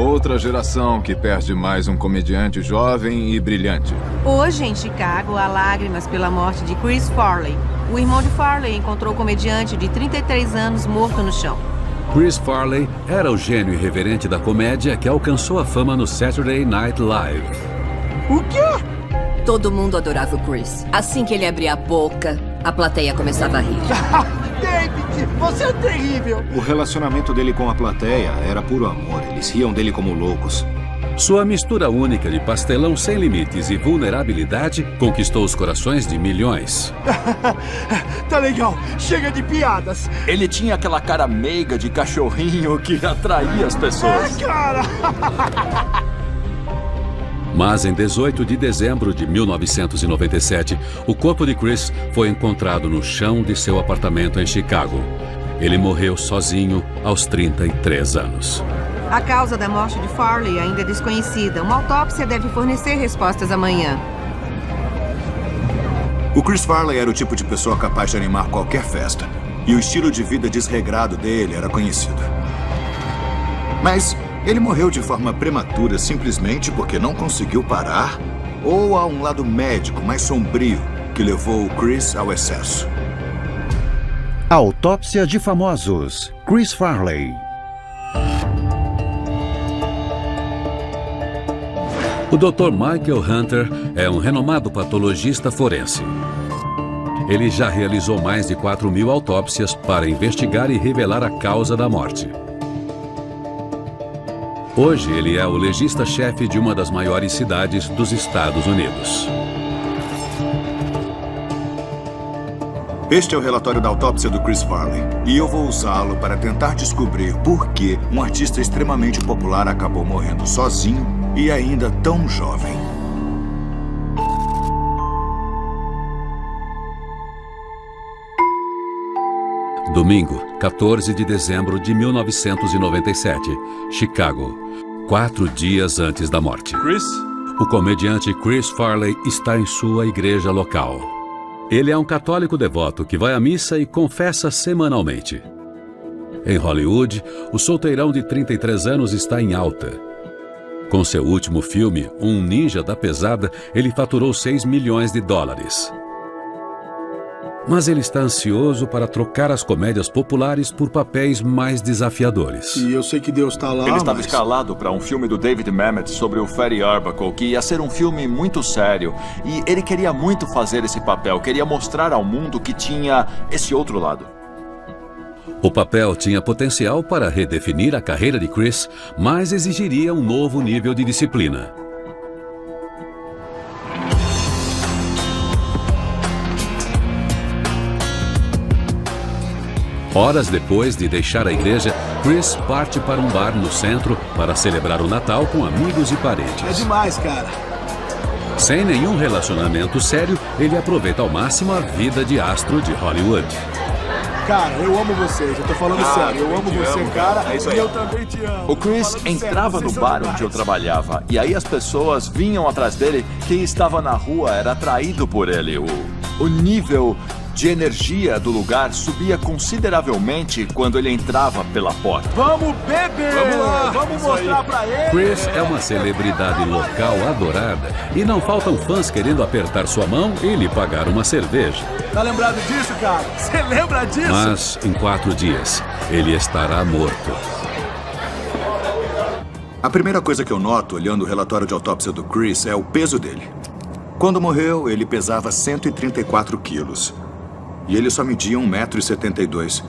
Outra geração que perde mais um comediante jovem e brilhante. Hoje, em Chicago, há lágrimas pela morte de Chris Farley. O irmão de Farley encontrou o comediante de 33 anos morto no chão. Chris Farley era o gênio irreverente da comédia que alcançou a fama no Saturday Night Live. O quê? Todo mundo adorava o Chris. Assim que ele abria a boca, a plateia começava a rir. David, você é terrível! O relacionamento dele com a plateia era puro amor. Eles riam dele como loucos. Sua mistura única de pastelão sem limites e vulnerabilidade conquistou os corações de milhões. Tá legal, chega de piadas. Ele tinha aquela cara meiga de cachorrinho que atraía as pessoas. Cara! Mas em 18 de dezembro de 1997, o corpo de Chris foi encontrado no chão de seu apartamento em Chicago. Ele morreu sozinho aos 33 anos. A causa da morte de Farley ainda é desconhecida. Uma autópsia deve fornecer respostas amanhã. O Chris Farley era o tipo de pessoa capaz de animar qualquer festa. E o estilo de vida desregrado dele era conhecido. Mas ele morreu de forma prematura simplesmente porque não conseguiu parar? Ou há um lado médico mais sombrio que levou o Chris ao excesso? Autópsia de famosos. Chris Farley. O Dr. Michael Hunter é um renomado patologista forense. Ele já realizou mais de 4.000 autópsias para investigar e revelar a causa da morte. Hoje, ele é o legista-chefe de uma das maiores cidades dos Estados Unidos. Este é o relatório da autópsia do Chris Farley. E eu vou usá-lo para tentar descobrir por que um artista extremamente popular acabou morrendo sozinho e ainda tão jovem. Domingo, 14 de dezembro de 1997, Chicago. 4 dias antes da morte. Chris? O comediante Chris Farley está em sua igreja local. Ele é um católico devoto que vai à missa e confessa semanalmente. Em Hollywood, o solteirão de 33 anos está em alta. Com seu último filme, Um Ninja da Pesada, ele faturou $6 milhões. Mas ele está ansioso para trocar as comédias populares por papéis mais desafiadores. E eu sei que Deus tá lá, Ele estava escalado para um filme do David Mamet sobre o Fatty Arbuckle, que ia ser um filme muito sério. E ele queria muito fazer esse papel, queria mostrar ao mundo que tinha esse outro lado. O papel tinha potencial para redefinir a carreira de Chris, mas exigiria um novo nível de disciplina. Horas depois de deixar a igreja, Chris parte para um bar no centro para celebrar o Natal com amigos e parentes. É demais, cara. Sem nenhum relacionamento sério, ele aproveita ao máximo a vida de astro de Hollywood. Cara, eu amo vocês, eu tô falando sério. Eu amo você, cara, e eu também te amo. O Chris entrava no bar onde eu trabalhava, e aí as pessoas vinham atrás dele. Quem estava na rua era atraído por ele. O nível de energia do lugar subia consideravelmente quando ele entrava pela porta. Vamos beber! Vamos lá! Vamos mostrar pra ele! Chris é uma celebridade local adorada e não faltam fãs querendo apertar sua mão e lhe pagar uma cerveja. Tá lembrado disso, cara? Você lembra disso? Mas, em 4 dias, ele estará morto. A primeira coisa que eu noto olhando o relatório de autópsia do Chris é o peso dele. Quando morreu, ele pesava 134 quilos. E ele só media 1,72 m.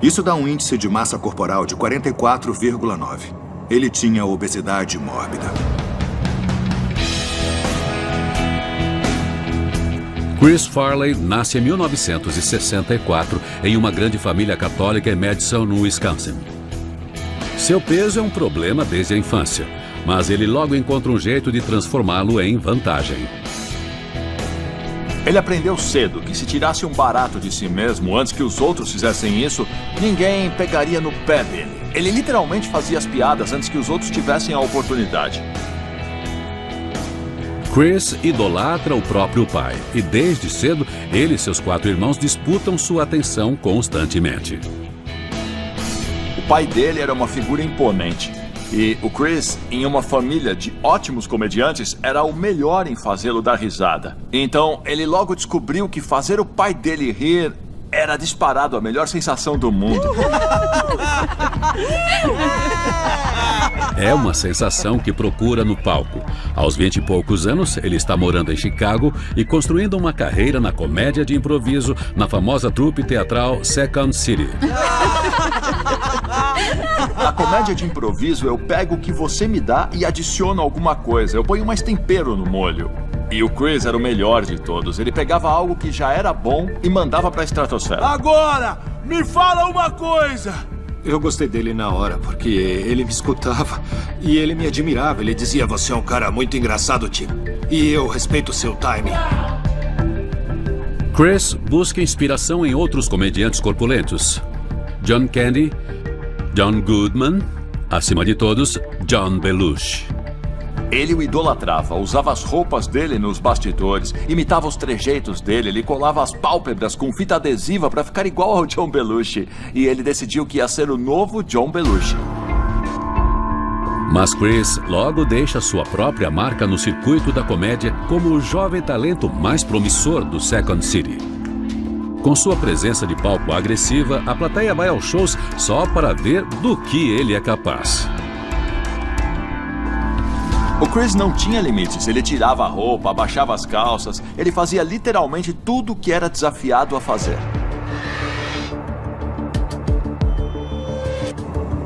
Isso dá um índice de massa corporal de 44,9. Ele tinha obesidade mórbida. Chris Farley nasce em 1964 em uma grande família católica em Madison, no Wisconsin. Seu peso é um problema desde a infância, mas ele logo encontra um jeito de transformá-lo em vantagem. Ele aprendeu cedo que se tirasse um barato de si mesmo antes que os outros fizessem isso, ninguém pegaria no pé dele. Ele literalmente fazia as piadas antes que os outros tivessem a oportunidade. Chris idolatra o próprio pai e desde cedo ele e seus 4 irmãos disputam sua atenção constantemente. O pai dele era uma figura imponente. E o Chris, em uma família de ótimos comediantes, era o melhor em fazê-lo dar risada. Então, ele logo descobriu que fazer o pai dele rir era disparado a melhor sensação do mundo. É uma sensação que procura no palco. Aos 20 e poucos anos, ele está morando em Chicago e construindo uma carreira na comédia de improviso na famosa trupe teatral Second City. Na comédia de improviso, eu pego o que você me dá e adiciono alguma coisa. Eu ponho mais tempero no molho. E o Chris era o melhor de todos. Ele pegava algo que já era bom e mandava pra estratosfera. Agora, me fala uma coisa. Eu gostei dele na hora, porque ele me escutava e ele me admirava. Ele dizia, você é um cara muito engraçado, Tim. E eu respeito o seu timing. Chris busca inspiração em outros comediantes corpulentos. John Candy, John Goodman, acima de todos, John Belushi. Ele o idolatrava, usava as roupas dele nos bastidores, imitava os trejeitos dele, ele colava as pálpebras com fita adesiva para ficar igual ao John Belushi. E ele decidiu que ia ser o novo John Belushi. Mas Chris logo deixa sua própria marca no circuito da comédia como o jovem talento mais promissor do Second City. Com sua presença de palco agressiva, a plateia vai aos shows só para ver do que ele é capaz. O Chris não tinha limites, ele tirava a roupa, abaixava as calças, ele fazia literalmente tudo o que era desafiado a fazer.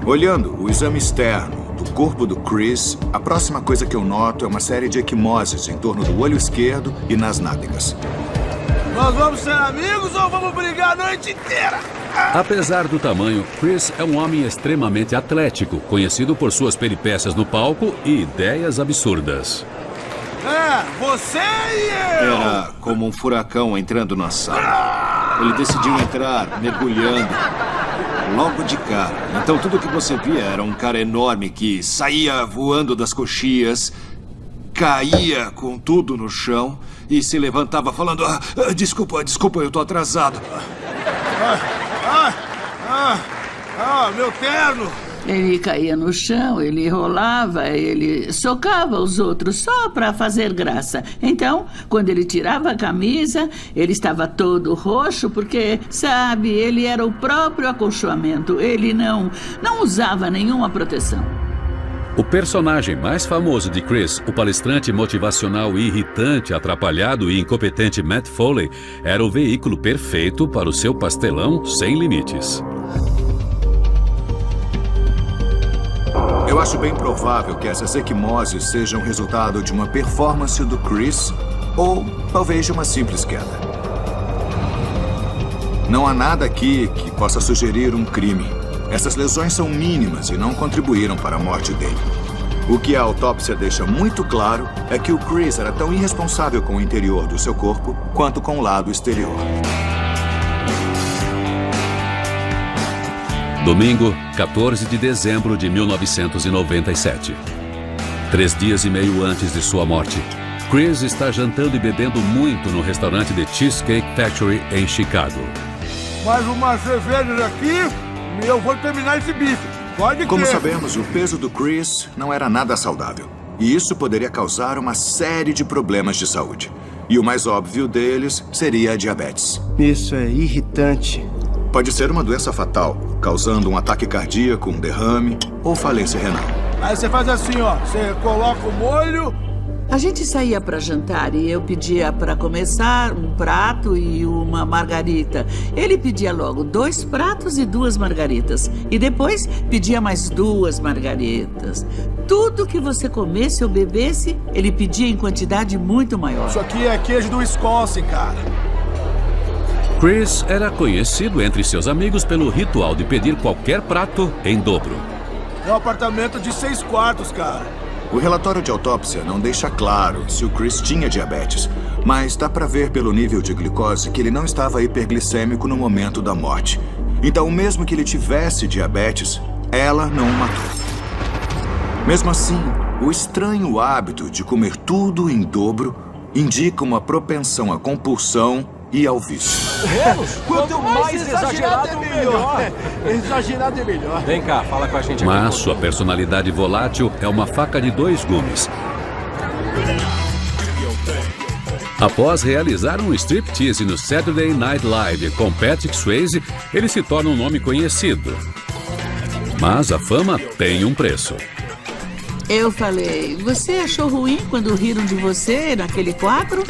Olhando o exame externo do corpo do Chris, a próxima coisa que eu noto é uma série de equimoses em torno do olho esquerdo e nas nádegas. Nós vamos ser amigos ou vamos brigar a noite inteira? Apesar do tamanho, Chris é um homem extremamente atlético, conhecido por suas peripécias no palco e ideias absurdas. Você e eu! Era como um furacão entrando na sala. Ele decidiu entrar mergulhando logo de cara. Então tudo que você via era um cara enorme que saía voando das coxias, caía com tudo no chão e se levantava falando, desculpa, eu tô atrasado. Meu terno! Ele caía no chão, ele rolava, ele socava os outros só para fazer graça. Então, quando ele tirava a camisa, ele estava todo roxo porque, sabe, ele era o próprio acolchoamento. Ele não usava nenhuma proteção. O personagem mais famoso de Chris, o palestrante motivacional irritante, atrapalhado e incompetente Matt Foley, era o veículo perfeito para o seu pastelão sem limites. Eu acho bem provável que essas equimoses sejam resultado de uma performance do Chris ou talvez de uma simples queda. Não há nada aqui que possa sugerir um crime. Essas lesões são mínimas e não contribuíram para a morte dele. O que a autópsia deixa muito claro é que o Chris era tão irresponsável com o interior do seu corpo quanto com o lado exterior. Domingo, 14 de dezembro de 1997. 3 dias e meio antes de sua morte, Chris está jantando e bebendo muito no restaurante The Cheesecake Factory em Chicago. Mais uma cerveja aqui e eu vou terminar esse bife. Pode crer. Como sabemos, o peso do Chris não era nada saudável. E isso poderia causar uma série de problemas de saúde. E o mais óbvio deles seria a diabetes. Isso é irritante. Pode ser uma doença fatal, causando um ataque cardíaco, um derrame ou falência renal. Aí você faz assim, ó. Você coloca o molho. A gente saía para jantar e eu pedia para começar um prato e uma margarita. Ele pedia logo 2 pratos e 2 margaritas. E depois pedia mais 2 margaritas. Tudo que você comesse ou bebesse, ele pedia em quantidade muito maior. Isso aqui é queijo do Wisconsin, cara. Chris era conhecido entre seus amigos pelo ritual de pedir qualquer prato em dobro. É um apartamento de 6 quartos, cara. O relatório de autópsia não deixa claro se o Chris tinha diabetes, mas dá pra ver pelo nível de glicose que ele não estava hiperglicêmico no momento da morte. Então, mesmo que ele tivesse diabetes, ela não o matou. Mesmo assim, o estranho hábito de comer tudo em dobro indica uma propensão à compulsão e ao vício. Quanto mais exagerado, melhor. Exagerado é melhor. Vem cá, fala com a gente aqui. Mas sua personalidade volátil é uma faca de dois gumes. Após realizar um striptease no Saturday Night Live com Patrick Swayze, ele se torna um nome conhecido. Mas a fama tem um preço. Eu falei, você achou ruim quando riram de você naquele quadro?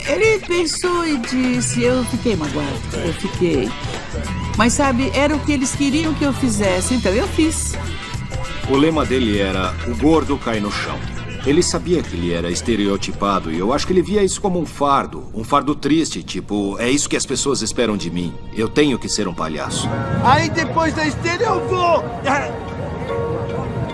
Ele pensou e disse, eu fiquei magoado, eu fiquei. Mas sabe, era o que eles queriam que eu fizesse, então eu fiz. O lema dele era, o gordo cai no chão. Ele sabia que ele era estereotipado e eu acho que ele via isso como um fardo triste, tipo, é isso que as pessoas esperam de mim. Eu tenho que ser um palhaço. Aí depois da esteira eu vou...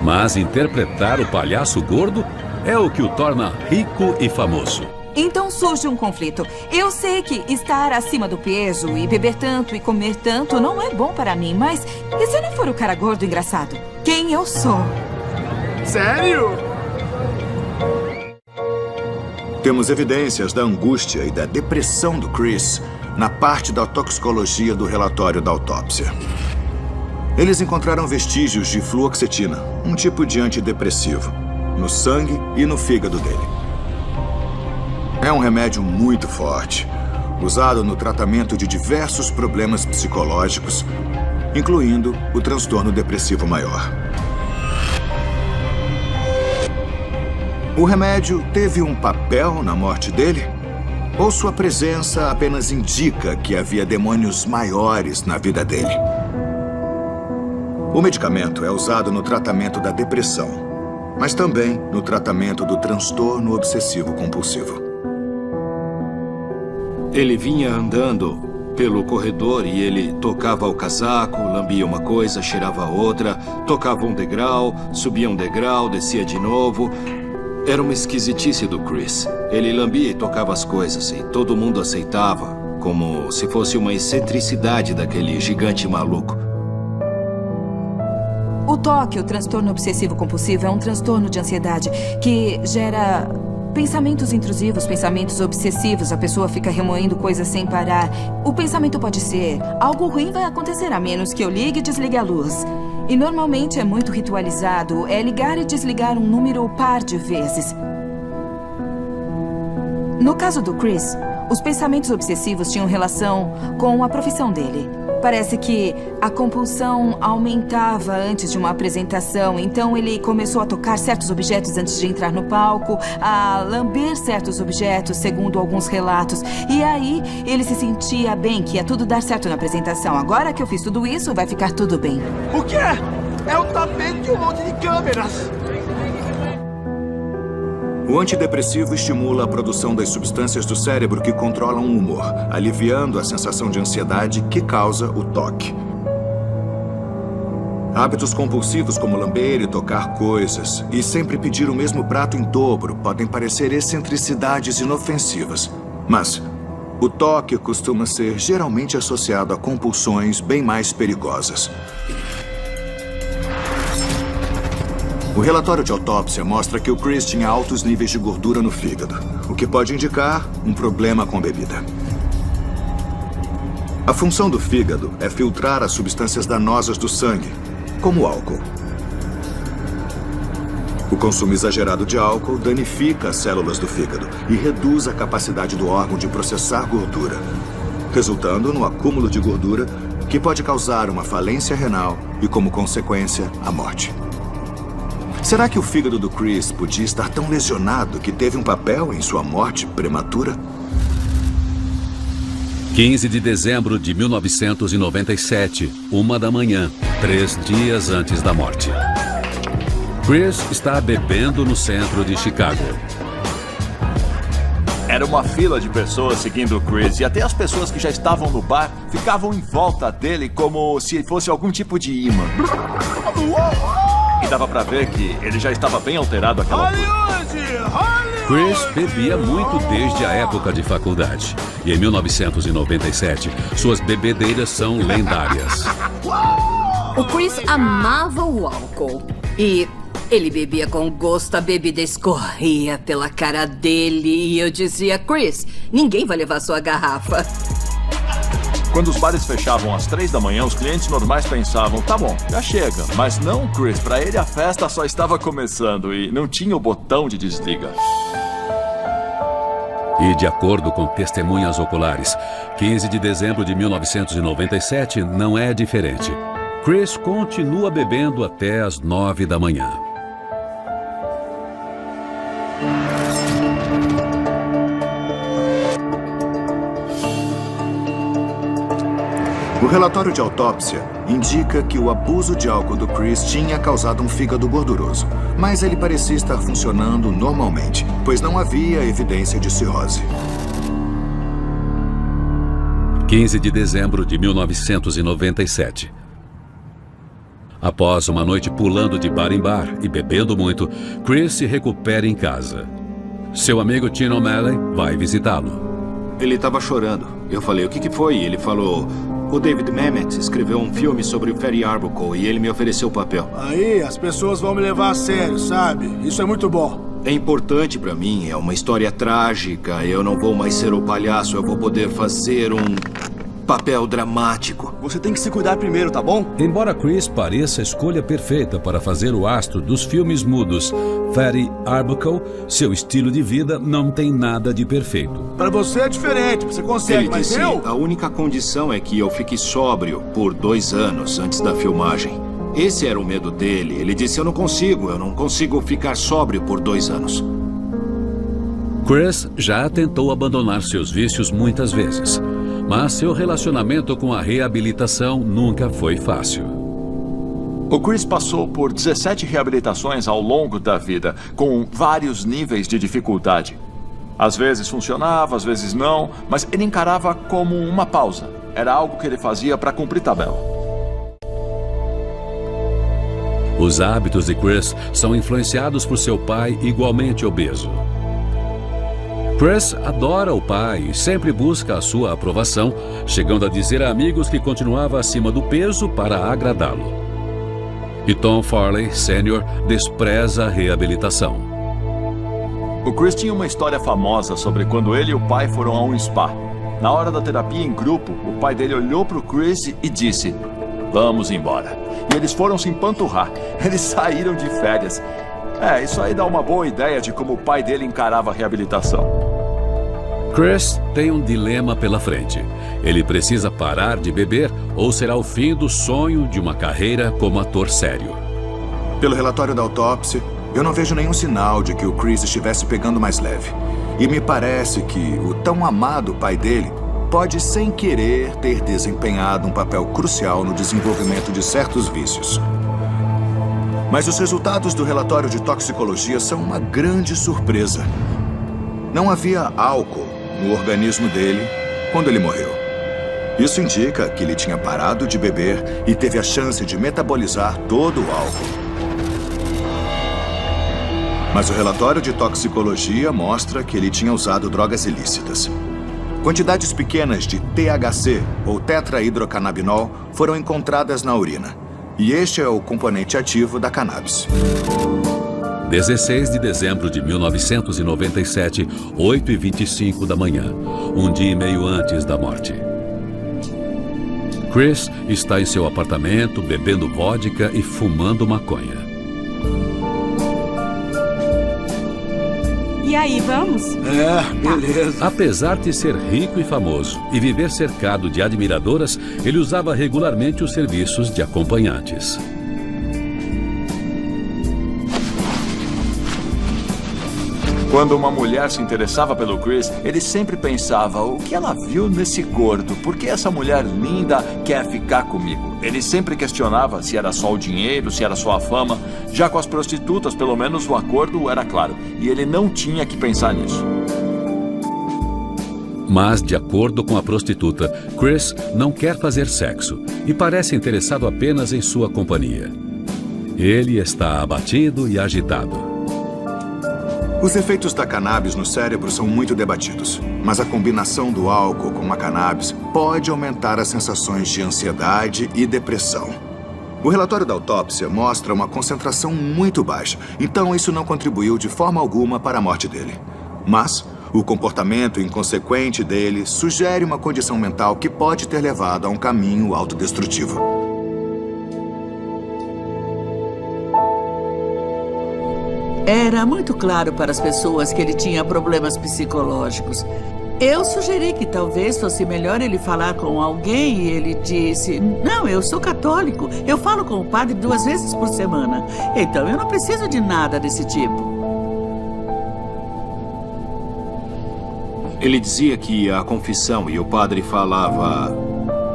Mas interpretar o palhaço gordo é o que o torna rico e famoso. Então surge um conflito. Eu sei que estar acima do peso e beber tanto e comer tanto não é bom para mim, mas e se eu não for o cara gordo engraçado? Quem eu sou? Sério? Temos evidências da angústia e da depressão do Chris na parte da toxicologia do relatório da autópsia. Eles encontraram vestígios de fluoxetina, um tipo de antidepressivo, no sangue e no fígado dele. É um remédio muito forte, usado no tratamento de diversos problemas psicológicos, incluindo o transtorno depressivo maior. O remédio teve um papel na morte dele? Ou sua presença apenas indica que havia demônios maiores na vida dele? O medicamento é usado no tratamento da depressão, mas também no tratamento do transtorno obsessivo-compulsivo. Ele vinha andando pelo corredor e ele tocava o casaco, lambia uma coisa, cheirava outra, tocava um degrau, subia um degrau, descia de novo. Era uma esquisitice do Chris. Ele lambia e tocava as coisas e todo mundo aceitava, como se fosse uma excentricidade daquele gigante maluco. O TOC, o transtorno obsessivo-compulsivo, é um transtorno de ansiedade que gera pensamentos intrusivos, pensamentos obsessivos. A pessoa fica remoendo coisas sem parar. O pensamento pode ser, algo ruim vai acontecer a menos que eu ligue e desligue a luz. E normalmente é muito ritualizado, é ligar e desligar um número par de vezes. No caso do Chris, os pensamentos obsessivos tinham relação com a profissão dele. Parece que a compulsão aumentava antes de uma apresentação, então ele começou a tocar certos objetos antes de entrar no palco, a lamber certos objetos, segundo alguns relatos. E aí ele se sentia bem, que ia tudo dar certo na apresentação. Agora que eu fiz tudo isso, vai ficar tudo bem. O quê? É um tapete e um monte de câmeras. O antidepressivo estimula a produção das substâncias do cérebro que controlam o humor, aliviando a sensação de ansiedade que causa o TOC. Hábitos compulsivos como lamber e tocar coisas e sempre pedir o mesmo prato em dobro podem parecer excentricidades inofensivas. Mas o TOC costuma ser geralmente associado a compulsões bem mais perigosas. O relatório de autópsia mostra que o Chris tinha altos níveis de gordura no fígado, o que pode indicar um problema com bebida. A função do fígado é filtrar as substâncias danosas do sangue, como o álcool. O consumo exagerado de álcool danifica as células do fígado e reduz a capacidade do órgão de processar gordura, resultando no acúmulo de gordura que pode causar uma falência renal e, como consequência, a morte. Será que o fígado do Chris podia estar tão lesionado que teve um papel em sua morte prematura? 15 de dezembro de 1997, 1 da manhã, 3 dias antes da morte. Chris está bebendo no centro de Chicago. Era uma fila de pessoas seguindo o Chris e até as pessoas que já estavam no bar ficavam em volta dele como se fosse algum tipo de imã. E dava pra ver que ele já estava bem alterado àquela altura. Chris bebia muito desde a época de faculdade. E em 1997, suas bebedeiras são lendárias. O Chris amava o álcool. E ele bebia com gosto, a bebida escorria pela cara dele. E eu dizia, Chris, ninguém vai levar sua garrafa. Quando os bares fechavam às 3 da manhã, os clientes normais pensavam, tá bom, já chega. Mas não, Chris, pra ele a festa só estava começando e não tinha o botão de desliga. E de acordo com testemunhas oculares, 15 de dezembro de 1997 não é diferente. Chris continua bebendo até às 9 da manhã. O relatório de autópsia indica que o abuso de álcool do Chris tinha causado um fígado gorduroso, mas ele parecia estar funcionando normalmente, pois não havia evidência de cirrose. 15 de dezembro de 1997. Após uma noite pulando de bar em bar e bebendo muito, Chris se recupera em casa. Seu amigo Tim O'Malley vai visitá-lo. Ele estava chorando. Eu falei, o que foi? Ele falou, o David Mamet escreveu um filme sobre o Fatty Arbuckle e ele me ofereceu o papel. Aí, as pessoas vão me levar a sério, sabe? Isso é muito bom. É importante pra mim, é uma história trágica. Eu não vou mais ser o palhaço, eu vou poder fazer um papel dramático. Você tem que se cuidar primeiro, tá bom? Embora Chris pareça a escolha perfeita para fazer o astro dos filmes mudos Fatty Arbuckle, seu estilo de vida não tem nada de perfeito. Pra você é diferente, você consegue, Ele mas disse, eu... a única condição é que eu fique sóbrio por 2 anos antes da filmagem. Esse era o medo dele. Ele disse, eu não consigo ficar sóbrio por 2 anos. Chris já tentou abandonar seus vícios muitas vezes, mas seu relacionamento com a reabilitação nunca foi fácil. O Chris passou por 17 reabilitações ao longo da vida, com vários níveis de dificuldade. Às vezes funcionava, às vezes não, mas ele encarava como uma pausa. Era algo que ele fazia para cumprir tabela. Os hábitos de Chris são influenciados por seu pai igualmente obeso. Chris adora o pai e sempre busca a sua aprovação, chegando a dizer a amigos que continuava acima do peso para agradá-lo. E Tom Farley, Sr., despreza a reabilitação. O Chris tinha uma história famosa sobre quando ele e o pai foram a um spa. Na hora da terapia em grupo, o pai dele olhou para o Chris e disse, vamos embora. E eles foram se empanturrar. Eles saíram de férias. Isso aí dá uma boa ideia de como o pai dele encarava a reabilitação. Chris tem um dilema pela frente. Ele precisa parar de beber ou será o fim do sonho de uma carreira como ator sério? Pelo relatório da autópsia, eu não vejo nenhum sinal de que o Chris estivesse pegando mais leve. E me parece que o tão amado pai dele pode, sem querer, ter desempenhado um papel crucial no desenvolvimento de certos vícios. Mas os resultados do relatório de toxicologia são uma grande surpresa. Não havia álcool no organismo dele quando ele morreu. Isso indica que ele tinha parado de beber e teve a chance de metabolizar todo o álcool. Mas o relatório de toxicologia mostra que ele tinha usado drogas ilícitas. Quantidades pequenas de THC, ou tetrahidrocannabinol, foram encontradas na urina. E este é o componente ativo da cannabis. 16 de dezembro de 1997, 8h25 da manhã, um dia e meio antes da morte. Chris está em seu apartamento bebendo vodka e fumando maconha. E aí, vamos? Beleza. Apesar de ser rico e famoso e viver cercado de admiradoras, ele usava regularmente os serviços de acompanhantes. Quando uma mulher se interessava pelo Chris, ele sempre pensava, o que ela viu nesse gordo? Por que essa mulher linda quer ficar comigo? Ele sempre questionava se era só o dinheiro, se era só a fama. Já com as prostitutas, pelo menos o acordo era claro. E ele não tinha que pensar nisso. Mas, de acordo com a prostituta, Chris não quer fazer sexo e parece interessado apenas em sua companhia. Ele está abatido e agitado. Os efeitos da cannabis no cérebro são muito debatidos, mas a combinação do álcool com a cannabis pode aumentar as sensações de ansiedade e depressão. O relatório da autópsia mostra uma concentração muito baixa, então isso não contribuiu de forma alguma para a morte dele. Mas O comportamento inconsequente dele sugere uma condição mental que pode ter levado a um caminho autodestrutivo. Era muito claro para as pessoas que ele tinha problemas psicológicos. Eu sugeri que talvez fosse melhor ele falar com alguém e ele disse: não, eu sou católico, eu falo com o padre 2 vezes por semana, então eu não preciso de nada desse tipo. Ele dizia que ia à confissão e o padre falava: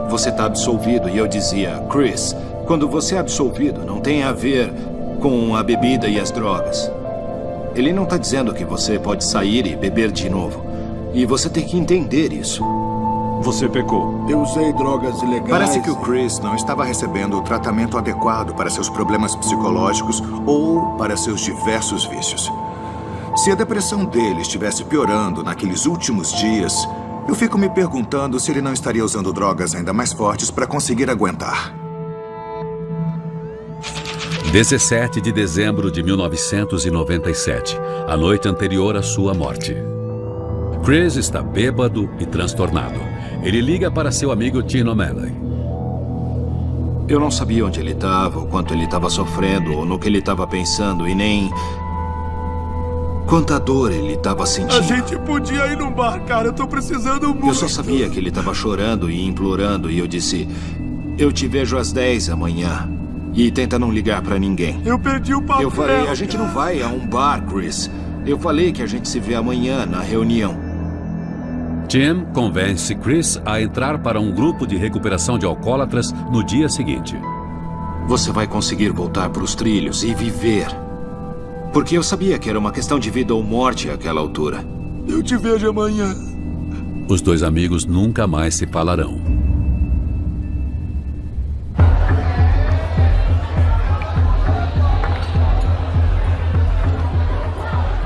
você está absolvido. E eu dizia: Chris, quando você é absolvido, não tem a ver com a bebida e as drogas. Ele não está dizendo que você pode sair e beber de novo. E você tem que entender isso. Você pecou. Eu usei drogas ilegais. Parece que o Chris não estava recebendo o tratamento adequado para seus problemas psicológicos ou para seus diversos vícios. Se a depressão dele estivesse piorando naqueles últimos dias, eu fico me perguntando se ele não estaria usando drogas ainda mais fortes para conseguir aguentar. 17 de dezembro de 1997, a noite anterior à sua morte. Chris está bêbado e transtornado. Ele liga para seu amigo Tim O'Malley. Eu não sabia onde ele estava, o quanto ele estava sofrendo, ou no que ele estava pensando, e nem quanta dor ele estava sentindo. A gente podia ir num bar, cara. Eu tô precisando muito. Eu só sabia que ele estava chorando e implorando, e eu disse: eu te vejo às 10 amanhã. E tenta não ligar pra ninguém. Eu perdi o papel. Eu falei: a gente não vai a um bar, Chris. Eu falei que a gente se vê amanhã na reunião. Tim convence Chris a entrar para um grupo de recuperação de alcoólatras no dia seguinte. Você vai conseguir voltar para os trilhos e viver. Porque eu sabia que era uma questão de vida ou morte àquela altura. Eu te vejo amanhã. Os dois amigos nunca mais se falarão.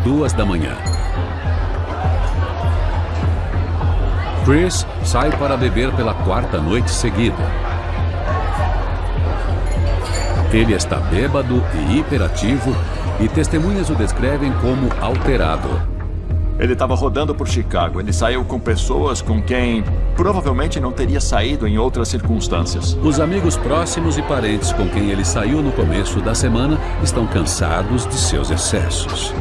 Duas da manhã. Chris sai para beber pela 4ª noite seguida. Ele está bêbado e hiperativo e testemunhas o descrevem como alterado. Ele estava rodando por Chicago. Ele saiu com pessoas com quem provavelmente não teria saído em outras circunstâncias. Os amigos próximos e parentes com quem ele saiu no começo da semana estão cansados de seus excessos.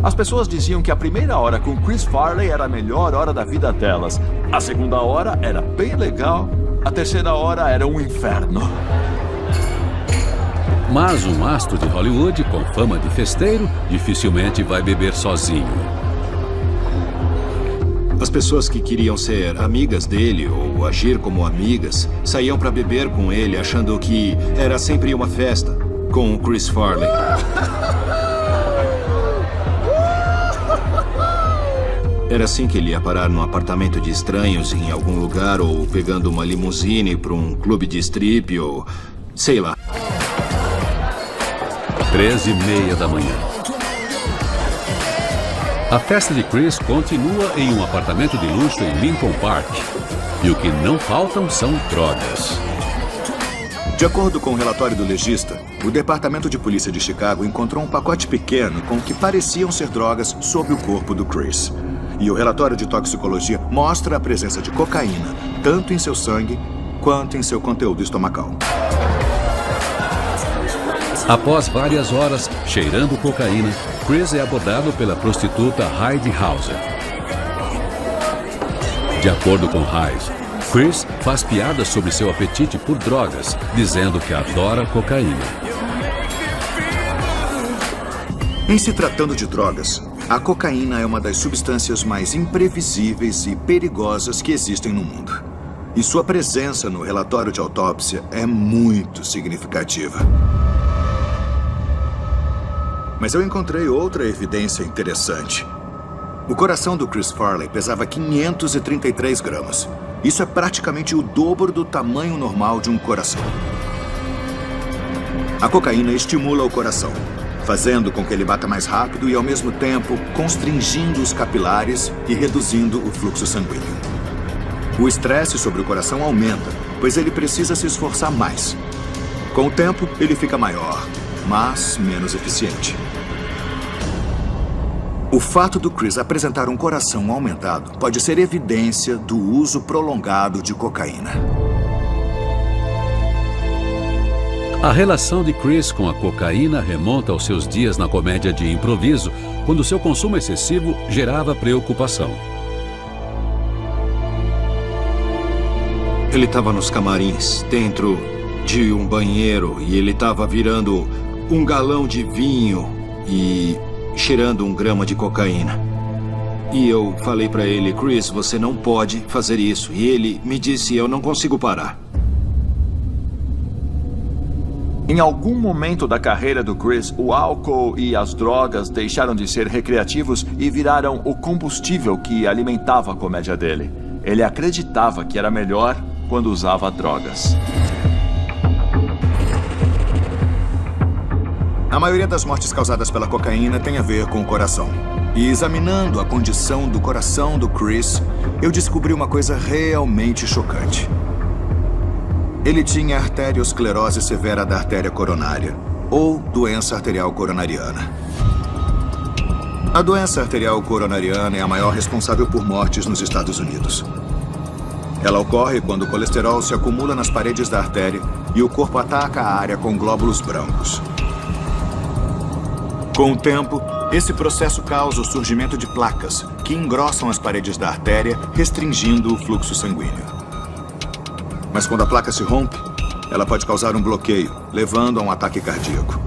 As pessoas diziam que a primeira hora com Chris Farley era a melhor hora da vida delas. A segunda hora era bem legal. A terceira hora era um inferno. Mas um astro de Hollywood com fama de festeiro dificilmente vai beber sozinho. As pessoas que queriam ser amigas dele ou agir como amigas saíam para beber com ele achando que era sempre uma festa com o Chris Farley. Era assim que ele ia parar num apartamento de estranhos em algum lugar, ou pegando uma limusine para um clube de strip, ou sei lá. 3h30 da manhã. A festa de Chris continua em um apartamento de luxo em Lincoln Park. E o que não faltam são drogas. De acordo com o relatório do legista, o Departamento de Polícia de Chicago encontrou um pacote pequeno com o que pareciam ser drogas sob o corpo do Chris. E o relatório de toxicologia mostra a presença de cocaína, tanto em seu sangue quanto em seu conteúdo estomacal. Após várias horas cheirando cocaína, Chris é abordado pela prostituta Heidi Hauser. De acordo com Heidi, Chris faz piadas sobre seu apetite por drogas, dizendo que adora cocaína. Em se tratando de drogas, a cocaína é uma das substâncias mais imprevisíveis e perigosas que existem no mundo. E sua presença no relatório de autópsia é muito significativa. Mas eu encontrei outra evidência interessante. O coração do Chris Farley pesava 533 gramas. Isso é praticamente o dobro do tamanho normal de um coração. A cocaína estimula o coração, fazendo com que ele bata mais rápido e, ao mesmo tempo, constringindo os capilares e reduzindo o fluxo sanguíneo. O estresse sobre o coração aumenta, pois ele precisa se esforçar mais. Com o tempo, ele fica maior, mas menos eficiente. O fato do Chris apresentar um coração aumentado pode ser evidência do uso prolongado de cocaína. A relação de Chris com a cocaína remonta aos seus dias na comédia de improviso, quando seu consumo excessivo gerava preocupação. Ele estava nos camarins, dentro de um banheiro, e ele estava virando um galão de vinho e cheirando 1 grama de cocaína. E eu falei para ele, Chris, você não pode fazer isso. E ele me disse, eu não consigo parar. Em algum momento da carreira do Chris, o álcool e as drogas deixaram de ser recreativos e viraram o combustível que alimentava a comédia dele. Ele acreditava que era melhor quando usava drogas. A maioria das mortes causadas pela cocaína tem a ver com o coração. E examinando a condição do coração do Chris, eu descobri uma coisa realmente chocante. Ele tinha arteriosclerose severa da artéria coronária, ou doença arterial coronariana. A doença arterial coronariana é a maior responsável por mortes nos Estados Unidos. Ela ocorre quando o colesterol se acumula nas paredes da artéria e o corpo ataca a área com glóbulos brancos. Com o tempo, esse processo causa o surgimento de placas que engrossam as paredes da artéria, restringindo o fluxo sanguíneo. Mas quando a placa se rompe, ela pode causar um bloqueio, levando a um ataque cardíaco.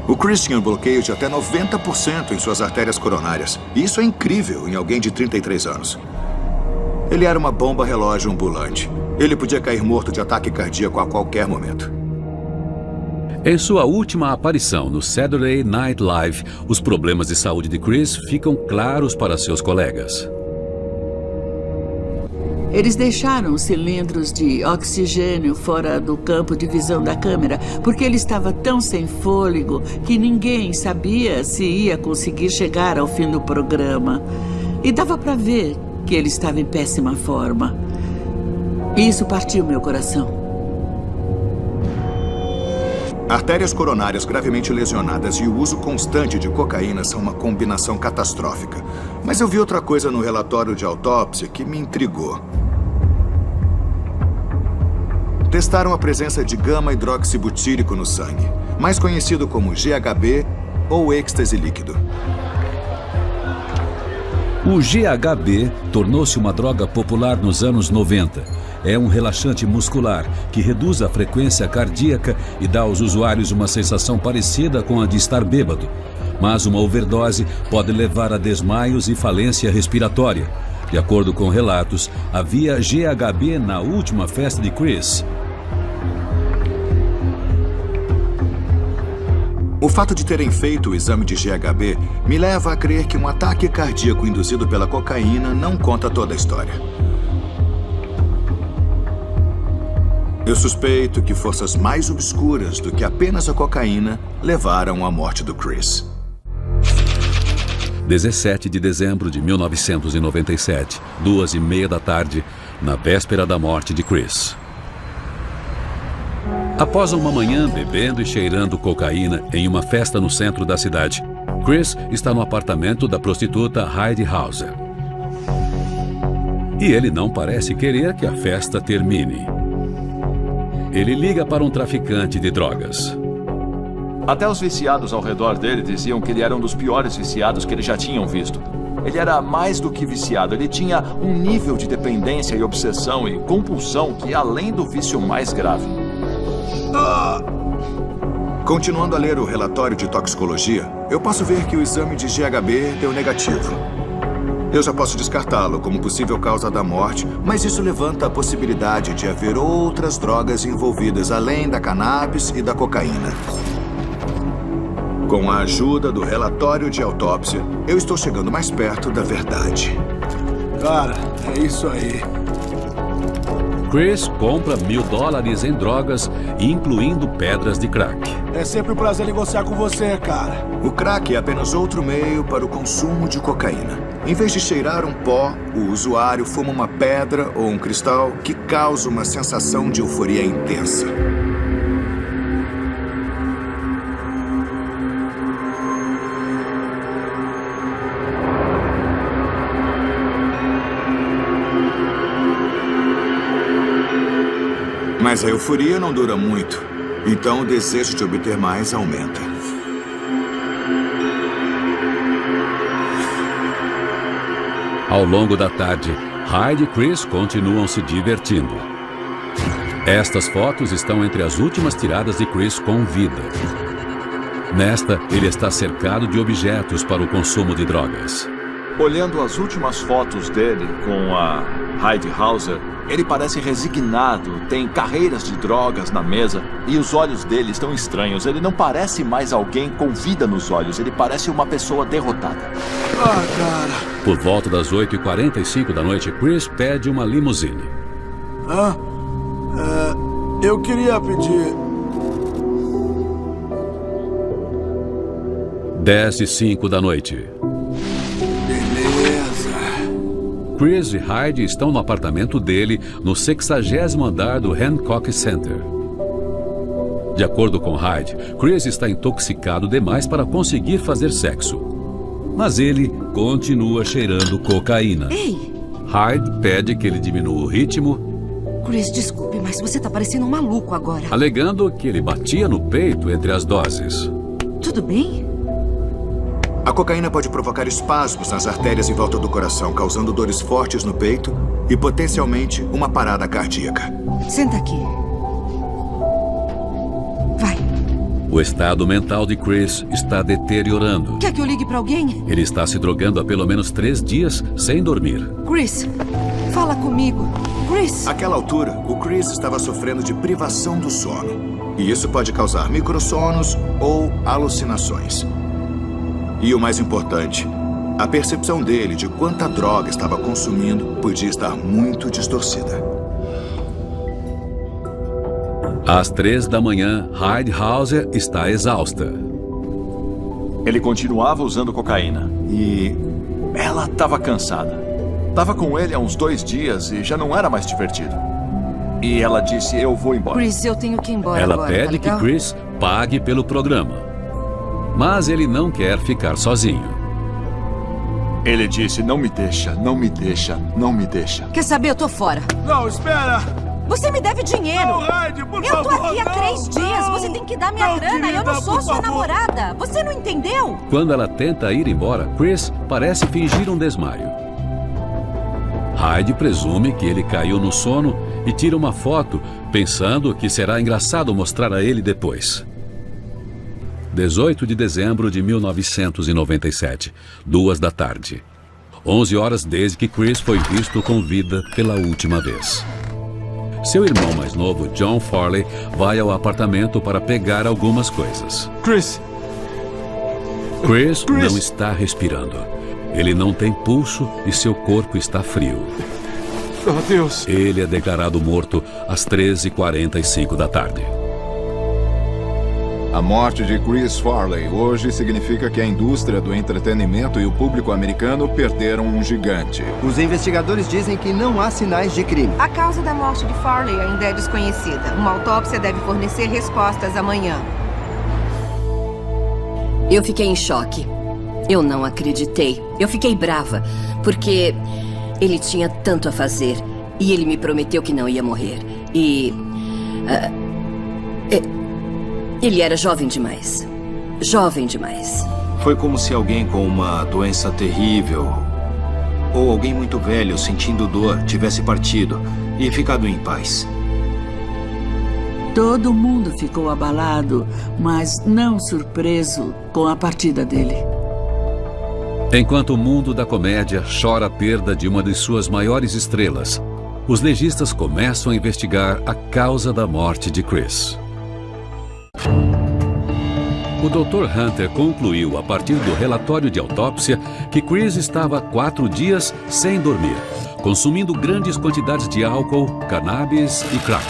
O Chris tinha um bloqueio de até 90% em suas artérias coronárias. E isso é incrível em alguém de 33 anos. Ele era uma bomba relógio ambulante. Ele podia cair morto de ataque cardíaco a qualquer momento. Em sua última aparição no Saturday Night Live, os problemas de saúde de Chris ficam claros para seus colegas. Eles deixaram os cilindros de oxigênio fora do campo de visão da câmera, porque ele estava tão sem fôlego que ninguém sabia se ia conseguir chegar ao fim do programa. E dava para ver que ele estava em péssima forma. Isso partiu meu coração. Artérias coronárias gravemente lesionadas e o uso constante de cocaína são uma combinação catastrófica. Mas eu vi outra coisa no relatório de autópsia que me intrigou. Testaram a presença de gama-hidroxibutírico no sangue, mais conhecido como GHB ou êxtase líquido. O GHB tornou-se uma droga popular nos anos 90. É um relaxante muscular que reduz a frequência cardíaca e dá aos usuários uma sensação parecida com a de estar bêbado. Mas uma overdose pode levar a desmaios e falência respiratória. De acordo com relatos, havia GHB na última festa de Chris. O fato de terem feito o exame de GHB me leva a crer que um ataque cardíaco induzido pela cocaína não conta toda a história. Eu suspeito que forças mais obscuras do que apenas a cocaína levaram à morte do Chris. 17 de dezembro de 1997, 2:30 da tarde, na véspera da morte de Chris. Após uma manhã bebendo e cheirando cocaína em uma festa no centro da cidade, Chris está no apartamento da prostituta Heidi Hauser. E ele não parece querer que a festa termine. Ele liga para um traficante de drogas. Até os viciados ao redor dele diziam que ele era um dos piores viciados que eles já tinham visto. Ele era mais do que viciado, ele tinha um nível de dependência e obsessão e compulsão que ia além do vício mais grave. Continuando a ler o relatório de toxicologia, eu posso ver que o exame de GHB deu negativo. Eu já posso descartá-lo como possível causa da morte, mas isso levanta a possibilidade de haver outras drogas envolvidas além da cannabis e da cocaína. Com a ajuda do relatório de autópsia, eu estou chegando mais perto da verdade. Cara, é isso aí. Chris compra $1.000 em drogas, incluindo pedras de crack. É sempre um prazer negociar com você, cara. O crack é apenas outro meio para o consumo de cocaína. Em vez de cheirar um pó, o usuário fuma uma pedra ou um cristal que causa uma sensação de euforia intensa. Mas a euforia não dura muito. Então o desejo de obter mais aumenta. Ao longo da tarde, Hyde e Chris continuam se divertindo. Estas fotos estão entre as últimas tiradas de Chris com vida. Nesta, ele está cercado de objetos para o consumo de drogas. Olhando as últimas fotos dele com a Heidi Hauser, ele parece resignado, tem carreiras de drogas na mesa e os olhos dele estão estranhos. Ele não parece mais alguém com vida nos olhos, ele parece uma pessoa derrotada. Ah, cara. Por volta das 8h45 da noite, Chris pede uma limusine. Eu queria pedir... 10h05 da noite. Beleza. Chris e Hyde estão no apartamento dele, no 60º andar do Hancock Center. De acordo com Hyde, Chris está intoxicado demais para conseguir fazer sexo. Mas ele continua cheirando cocaína. Ei! Hyde pede que ele diminua o ritmo, Chris, desculpe, mas você tá parecendo um maluco agora. alegando que ele batia no peito entre as doses. Tudo bem? A cocaína pode provocar espasmos nas artérias em volta do coração, causando dores fortes no peito e potencialmente uma parada cardíaca. Senta aqui. Vai. O estado mental de Chris está deteriorando. Quer que eu ligue pra alguém? Ele está se drogando há pelo menos 3 dias sem dormir. Chris, fala comigo. Chris! Àquela altura, o Chris estava sofrendo de privação do sono. E isso pode causar microssonos ou alucinações. E o mais importante, a percepção dele de quanta droga estava consumindo podia estar muito distorcida. Às 3 da manhã, Heidi Hauser está exausta. Ele continuava usando cocaína e ela estava cansada. Estava com ele há uns 2 dias e já não era mais divertido. E ela disse, eu vou embora. Chris, eu tenho que ir embora Ela agora, pede tá que legal? Chris pague pelo programa. Mas ele não quer ficar sozinho. Ele disse, não me deixa, não me deixa, não me deixa. Quer saber? Eu tô fora. Não, espera! Você me deve dinheiro. Não, Heidi, por eu tô favor, aqui há 3 dias. Você tem que dar minha Não, grana. querida, Eu não sou por sua favor. namorada. Você não entendeu? Quando ela tenta ir embora, Chris parece fingir um desmaio. Heidi presume que ele caiu no sono e tira uma foto, pensando que será engraçado mostrar a ele depois. 18 de dezembro de 1997, 2 da tarde. 11 horas desde que Chris foi visto com vida pela última vez. Seu irmão mais novo, John Farley, vai ao apartamento para pegar algumas coisas. Chris! Chris não está respirando. Ele não tem pulso e seu corpo está frio. Oh, Deus! Ele é declarado morto às 13h45 da tarde. A morte de Chris Farley hoje significa que a indústria do entretenimento e o público americano perderam um gigante. Os investigadores dizem que não há sinais de crime. A causa da morte de Farley ainda é desconhecida. Uma autópsia deve fornecer respostas amanhã. Eu fiquei em choque. Eu não acreditei. Eu fiquei brava, porque ele tinha tanto a fazer e ele me prometeu que não ia morrer. Ele era jovem demais. Jovem demais. Foi como se alguém com uma doença terrível ou alguém muito velho sentindo dor tivesse partido e ficado em paz. Todo mundo ficou abalado, mas não surpreso com a partida dele. Enquanto o mundo da comédia chora a perda de uma de suas maiores estrelas, os legistas começam a investigar a causa da morte de Chris. O Dr. Hunter concluiu, a partir do relatório de autópsia, que Chris estava há 4 dias sem dormir, consumindo grandes quantidades de álcool, cannabis e crack.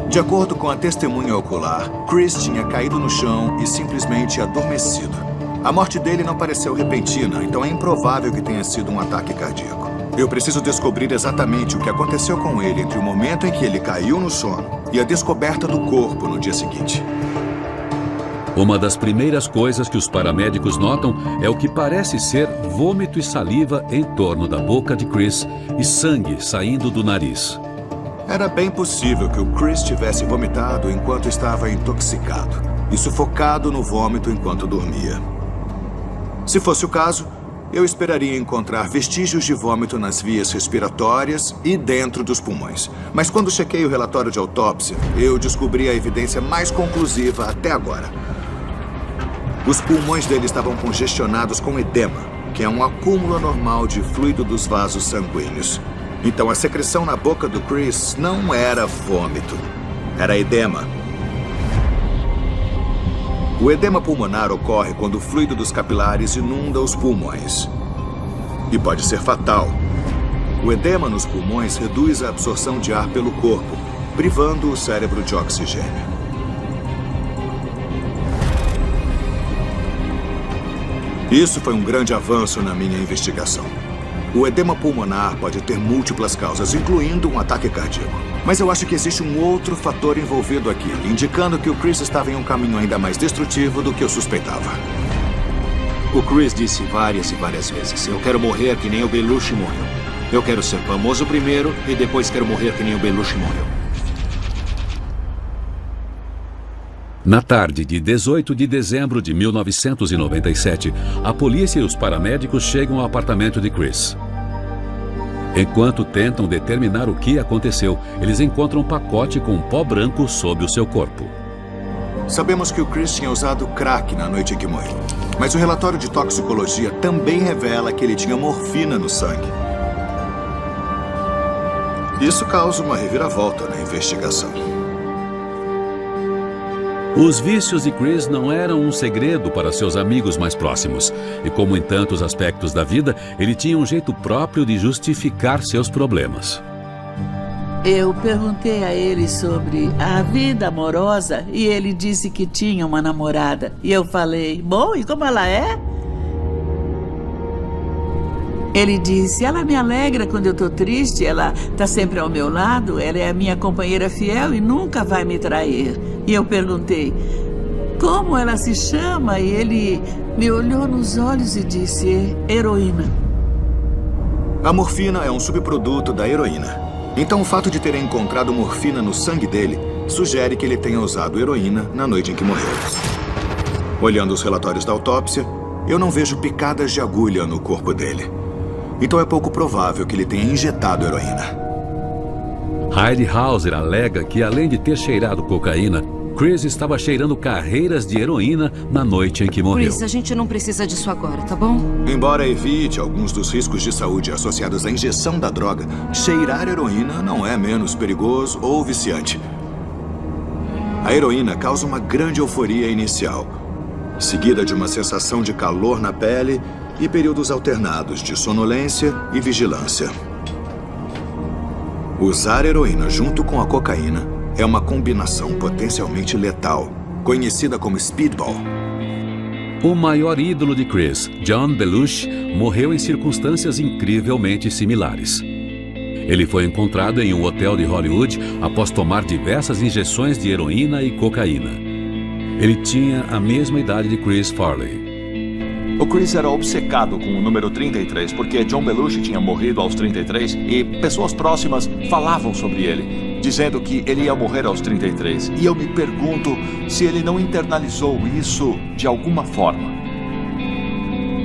De acordo com a testemunha ocular, Chris tinha caído no chão e simplesmente adormecido. A morte dele não pareceu repentina, então é improvável que tenha sido um ataque cardíaco. Eu preciso descobrir exatamente o que aconteceu com ele entre o momento em que ele caiu no sono e a descoberta do corpo no dia seguinte. Uma das primeiras coisas que os paramédicos notam é o que parece ser vômito e saliva em torno da boca de Chris e sangue saindo do nariz. Era bem possível que o Chris tivesse vomitado enquanto estava intoxicado e sufocado no vômito enquanto dormia. Se fosse o caso, eu esperaria encontrar vestígios de vômito nas vias respiratórias e dentro dos pulmões. Mas quando chequei o relatório de autópsia, eu descobri a evidência mais conclusiva até agora. Os pulmões dele estavam congestionados com edema, que é um acúmulo anormal de fluido dos vasos sanguíneos. Então a secreção na boca do Chris não era vômito, era edema. O edema pulmonar ocorre quando o fluido dos capilares inunda os pulmões. E pode ser fatal. O edema nos pulmões reduz a absorção de ar pelo corpo, privando o cérebro de oxigênio. Isso foi um grande avanço na minha investigação. O edema pulmonar pode ter múltiplas causas, incluindo um ataque cardíaco. Mas eu acho que existe um outro fator envolvido aqui, indicando que o Chris estava em um caminho ainda mais destrutivo do que eu suspeitava. O Chris disse várias e várias vezes: eu quero morrer que nem o Belushi morreu. Eu quero ser famoso primeiro e depois quero morrer que nem o Belushi morreu. Na tarde de 18 de dezembro de 1997, a polícia e os paramédicos chegam ao apartamento de Chris. Enquanto tentam determinar o que aconteceu, eles encontram um pacote com pó branco sob o seu corpo. Sabemos que o Chris tinha usado crack na noite em que morreu, mas o relatório de toxicologia também revela que ele tinha morfina no sangue. Isso causa uma reviravolta na investigação. Os vícios de Chris não eram um segredo para seus amigos mais próximos. E como em tantos aspectos da vida, ele tinha um jeito próprio de justificar seus problemas. Eu perguntei a ele sobre a vida amorosa e ele disse que tinha uma namorada. E eu falei: bom, e como ela é? Ele disse: ela me alegra quando eu tô triste, ela tá sempre ao meu lado, ela é a minha companheira fiel e nunca vai me trair. E eu perguntei: como ela se chama? E ele me olhou nos olhos e disse: heroína. A morfina é um subproduto da heroína. Então o fato de terem encontrado morfina no sangue dele sugere que ele tenha usado heroína na noite em que morreu. Olhando os relatórios da autópsia, eu não vejo picadas de agulha no corpo dele. Então é pouco provável que ele tenha injetado heroína. Heidi Hauser alega que, além de ter cheirado cocaína, Chris estava cheirando carreiras de heroína na noite em que morreu. Chris, a gente não precisa disso agora, tá bom? Embora evite alguns dos riscos de saúde associados à injeção da droga, cheirar heroína não é menos perigoso ou viciante. A heroína causa uma grande euforia inicial, seguida de uma sensação de calor na pele e períodos alternados de sonolência e vigilância. Usar heroína junto com a cocaína é uma combinação potencialmente letal, conhecida como speedball. O maior ídolo de Chris, John Belushi, morreu em circunstâncias incrivelmente similares. Ele foi encontrado em um hotel de Hollywood após tomar diversas injeções de heroína e cocaína. Ele tinha a mesma idade de Chris Farley. O Chris era obcecado com o número 33 porque John Belushi tinha morrido aos 33 e pessoas próximas falavam sobre ele, dizendo que ele ia morrer aos 33. E eu me pergunto se ele não internalizou isso de alguma forma.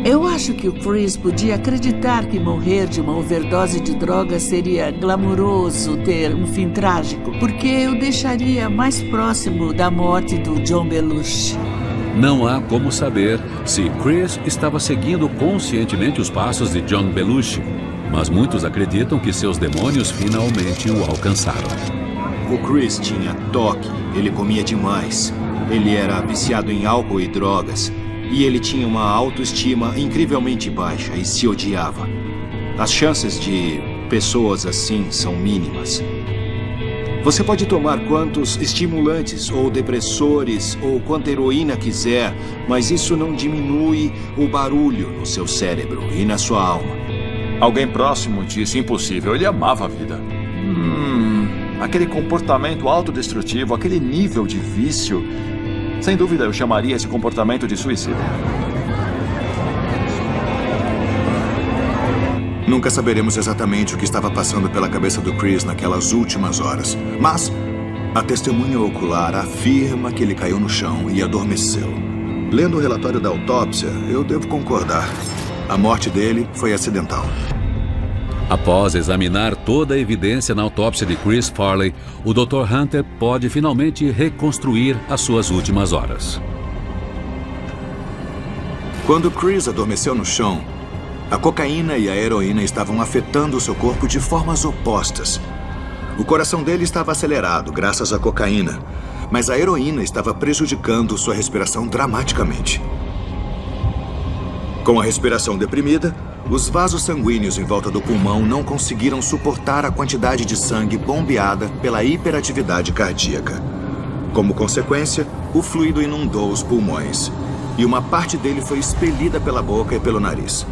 Eu acho que o Chris podia acreditar que morrer de uma overdose de drogas seria glamuroso, ter um fim trágico, porque o deixaria mais próximo da morte do John Belushi. Não há como saber se Chris estava seguindo conscientemente os passos de John Belushi, mas muitos acreditam que seus demônios finalmente o alcançaram. O Chris tinha toque, ele comia demais, ele era viciado em álcool e drogas, e ele tinha uma autoestima incrivelmente baixa e se odiava. As chances de pessoas assim são mínimas. Você pode tomar quantos estimulantes ou depressores ou quanta heroína quiser, mas isso não diminui o barulho no seu cérebro e na sua alma. Alguém próximo disse: impossível, ele amava a vida. Aquele comportamento autodestrutivo, aquele nível de vício, Sem dúvida, eu chamaria esse comportamento de suicídio. Nunca saberemos exatamente o que estava passando pela cabeça do Chris naquelas últimas horas. Mas a testemunha ocular afirma que ele caiu no chão e adormeceu. Lendo o relatório da autópsia, eu devo concordar. A morte dele foi acidental. Após examinar toda a evidência na autópsia de Chris Farley, o Dr. Hunter pode finalmente reconstruir as suas últimas horas. Quando Chris adormeceu no chão, a cocaína e a heroína estavam afetando o seu corpo de formas opostas. O coração dele estava acelerado graças à cocaína, mas a heroína estava prejudicando sua respiração dramaticamente. Com a respiração deprimida, os vasos sanguíneos em volta do pulmão não conseguiram suportar a quantidade de sangue bombeada pela hiperatividade cardíaca. Como consequência, o fluido inundou os pulmões e uma parte dele foi expelida pela boca e pelo nariz.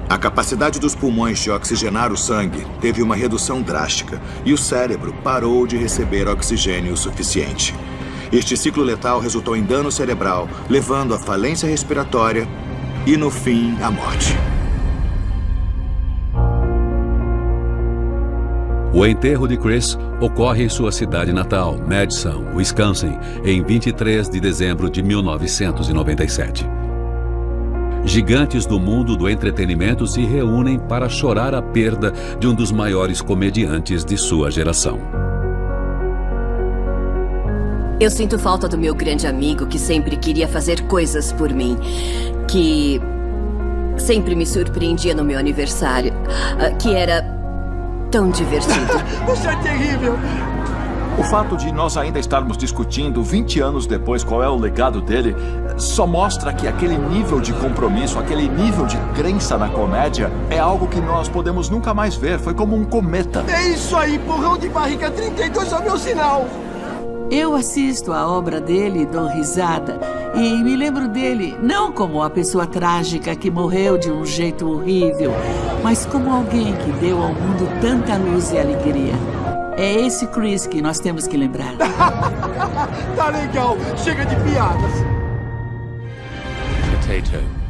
A capacidade dos pulmões de oxigenar o sangue teve uma redução drástica e o cérebro parou de receber oxigênio suficiente. Este ciclo letal resultou em dano cerebral, levando à falência respiratória e, no fim, à morte. O enterro de Chris ocorre em sua cidade natal, Madison, Wisconsin, em 23 de dezembro de 1997. Gigantes do mundo do entretenimento se reúnem para chorar a perda de um dos maiores comediantes de sua geração. Eu sinto falta do meu grande amigo que sempre queria fazer coisas por mim, que sempre me surpreendia no meu aniversário, que era tão divertido. Você é terrível! O fato de nós ainda estarmos discutindo 20 anos depois qual é o legado dele só mostra que aquele nível de compromisso, aquele nível de crença na comédia é algo que nós podemos nunca mais ver. Foi como um cometa. É isso aí, porrão de barriga 32 é o meu sinal. Eu assisto a obra dele e dou risada. E me lembro dele não como a pessoa trágica que morreu de um jeito horrível, mas como alguém que deu ao mundo tanta luz e alegria. É esse Chris que nós temos que lembrar. Tá legal, chega de piadas. Potato.